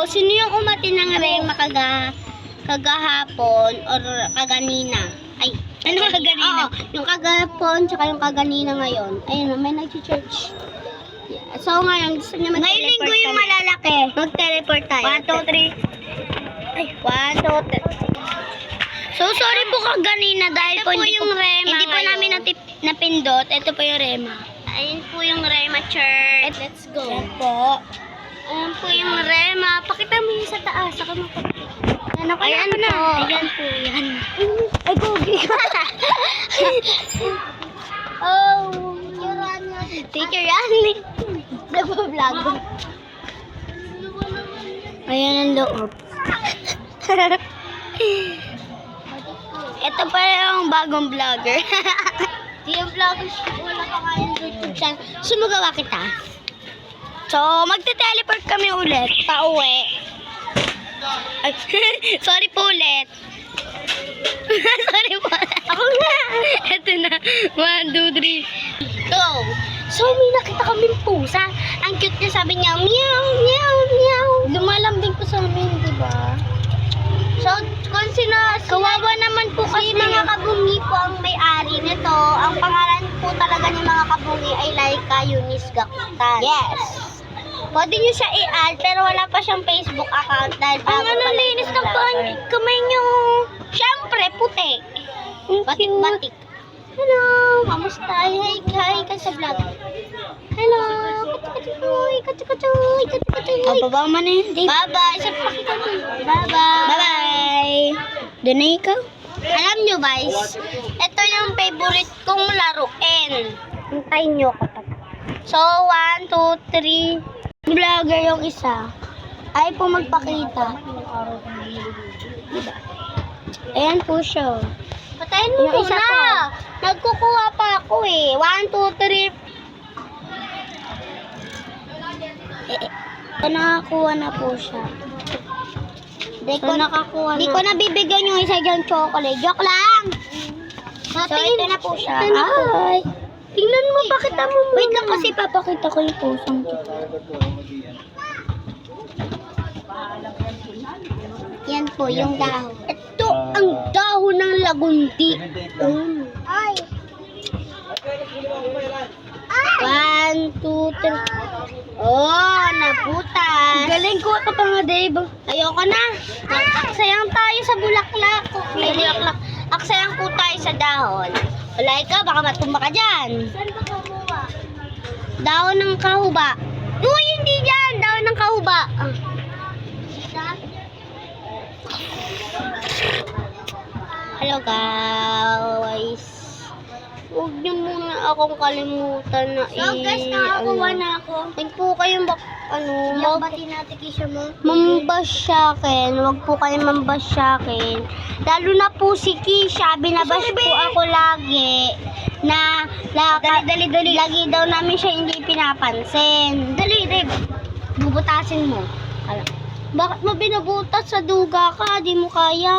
sino yung umati ng Rema kagahapon or kaganina? Ay, Ano kaganina? Oo, yung kagahapon tsaka yung kaganina ngayon. Ayun, may nag-church. Yeah. So ngayon, gusto niya mag-teleport. Ngayong linggo yung kami. malalaki. Mag-teleport tayo. 1, 2, 3. Ay, 1, 2, 3. So, sorry po kaganina dahil Ito po po yung Rema hindi po ngayon. namin napindot. Ito po yung Rema. Ayun po yung Rema Church. Let's go. Yan po. Ayan po yung Rema. Pakita mo yung sa taas. Saka makapit. Ayan Ayan po. Ayan po. Yan. Ay, gogi. Oh, Teacher Annie. Nag-vlog. Ayan ang loob. Ito pa yung bagong vlogger. Di yung vloggers ko. Wala pa kayang YouTube channel. Sumagawa kita. So, magte-teleport kami ulit. Pauwi. Ay, sorry po ulit. Sorry po. Ako nga. Ito na. 1, 2, 3. Go. So, may nakita kaming pusa. Ang cute niya. Sabi niya, meow, meow, meow. Lumalambing po sa amin, di ba? So, kung sino, Kawawa naman po kasi. si mga kabungi po ang may-ari nito. Ang pangalan po talaga ni mga kabungi ay Laika Eunice Gakutan. Yes. Pwede niyo siya i-add, pero wala pa siyang Facebook account dahil Ang bago pa lang linis yung ng vlogger. kamay niyo. Siyempre, puti. Ang Batik-batik. Hello, kamusta? Hi ka sa vlog. Hello, kachukatuy, kachukatuy, kachukatuy. Oh, baba mo na yun, Dave. Bye-bye. Sa pakita mo. Bye-bye. Bye-bye. Doon na ikaw. Alam nyo guys, ito yung favorite kong laruin. Hintayin niyo ako pa. So, 1, 2, 3. Vlogger yung isa. Ay po magpakita. Ayan po siya. Patayin mo Yung isa muna. po. Nagkukuha pa ako eh. 1, 2, 3. Nakakuha na po siya. Di So, nakakuha Di na. ko nabibigyan yung isa dyan chocolate. Joke lang. So, ito na po siya. Ito na po. Ay. Tingnan mo, pakita mo muna. Wait lang kasi papakita ko yung pusang to. Yan po, yung dahon. Ito ang dahon ng lagundi. Ay. 1, 2, 3. Oh, nabutas. Galing ko ka pa nga, Dave. Ayoko na. Aksayang tayo sa bulaklak. May bulaklak. Aksayang po tayo sa dahon. Wala ka, baka matumba ka dyan. Saan ba kumuha? Dahon ng kahuba. Uy, hindi dyan. Dahon ng kahuba. Hello guys. Huwag niyo muna akong kalimutan na So, guys, nakakuha na ako. Huwag po kayong Yung bati natin kisya mo. mambash sa akin. Huwag po kayong mambash sa akin. Lalo na po si Kisha, binabash Sorry, po babe. ako lagi na Dali. lagi daw namin siya hindi pinapansin. Dali, Dave. Bubutasin mo. Bakit mo binabutas sa duga ka? Di mo kaya.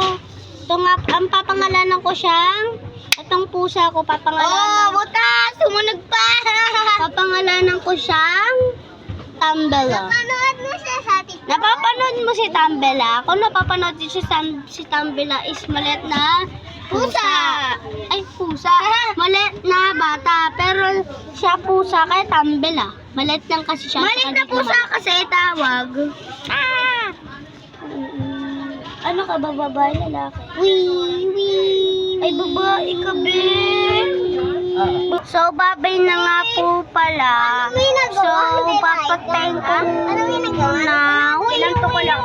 Ito nga, ang papangalanan ko siyang, itong pusa ko, papangalanan. Oh, butas! Sumunod pa! Papangalanan ko siyang Tambela. Napanood mo siya sa TikTok. Napapanood mo si Tambela? Kung napapanood din si Tambela is maliit na pusa. Ay, pusa. Maliit na bata. Pero siya pusa kaya Tambela. Maliit lang kasi siya. Maliit na pusa kasi tawag. Ah! Ano ka ba, babae, lalaki? Wee! Ay, babae ka, be. So, babay na nga po pala. Ano may nagawa? So, May papatayin ko Ano may nagawa? na. Ilang to ko lang.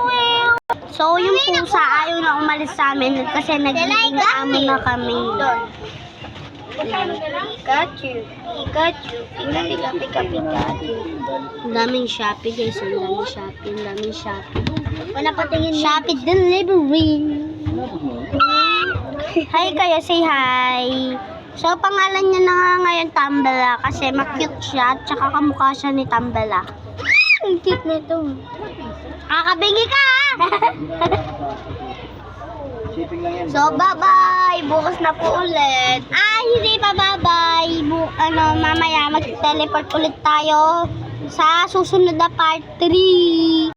So, yung pusa ayaw na umalis sa amin kasi nagiging amo na kami. Pikachu. Ang daming Shopee guys, ang daming Shopee. Wala pa tingin Shopee delivery. Hi kayo, say hi. So, pangalan niya na nga ngayon Tambela kasi ma-cute siya at saka kamukha siya ni Tambela. Ang cute nito. Kakabingi ka! So, bye-bye! Bukas na po ulit. Ay, hindi pa bye-bye. Mamaya mag-teleport ulit tayo sa susunod na part 3.